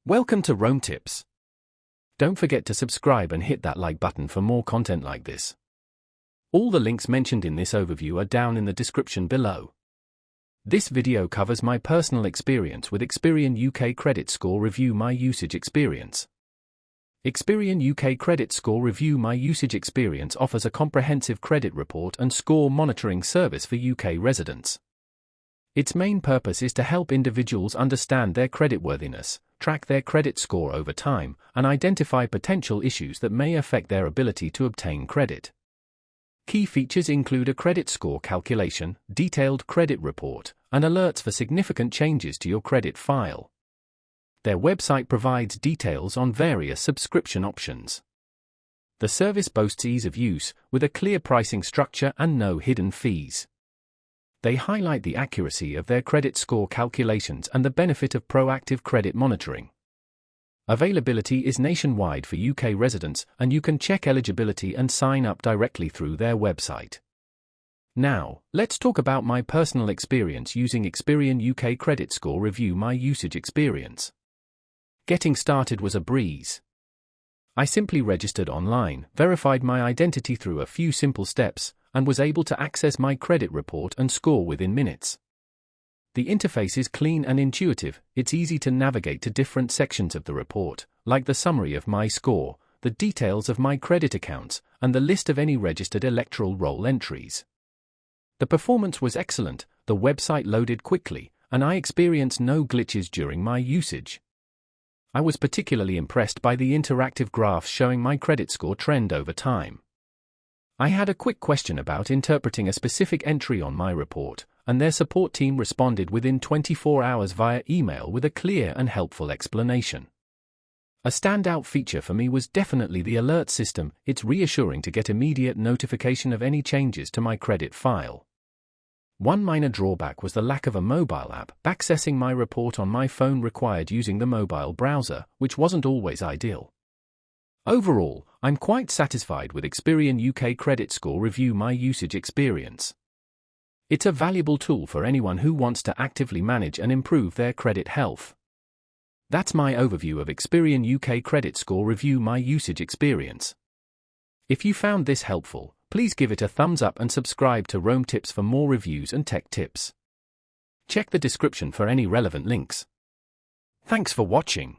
Welcome to Rome Tips. Don't forget to subscribe and hit that like button for more content like this. All the links mentioned in this overview are down in the description below. This video covers my personal experience with Experian UK Credit Score Review My Usage Experience. Experian UK Credit Score Review My Usage Experience offers a comprehensive credit report and score monitoring service for UK residents. Its main purpose is to help individuals understand their creditworthiness, track their credit score over time, and identify potential issues that may affect their ability to obtain credit. Key features include a credit score calculation, detailed credit report, and alerts for significant changes to your credit file. Their website provides details on various subscription options. The service boasts ease of use, with a clear pricing structure and no hidden fees. They highlight the accuracy of their credit score calculations and the benefit of proactive credit monitoring. Availability is nationwide for UK residents, and you can check eligibility and sign up directly through their website. Now, let's talk about my personal experience using Experian UK Credit Score Review My Usage Experience. Getting started was a breeze. I simply registered online, verified my identity through a few simple steps, and was able to access my credit report and score within minutes. The interface is clean and intuitive. It's easy to navigate to different sections of the report, like the summary of my score, the details of my credit accounts, and the list of any registered electoral roll entries. The performance was excellent, the website loaded quickly, and I experienced no glitches during my usage. I was particularly impressed by the interactive graphs showing my credit score trend over time. I had a quick question about interpreting a specific entry on my report, and their support team responded within 24 hours via email with a clear and helpful explanation. A standout feature for me was definitely the alert system. It's reassuring to get immediate notification of any changes to my credit file. One minor drawback was the lack of a mobile app. Accessing my report on my phone required using the mobile browser, which wasn't always ideal. Overall, I'm quite satisfied with Experian UK Credit Score Review My Usage Experience. It's a valuable tool for anyone who wants to actively manage and improve their credit health. That's my overview of Experian UK Credit Score Review My Usage Experience. If you found this helpful, please give it a thumbs up and subscribe to Rome Tips for more reviews and tech tips. Check the description for any relevant links. Thanks for watching.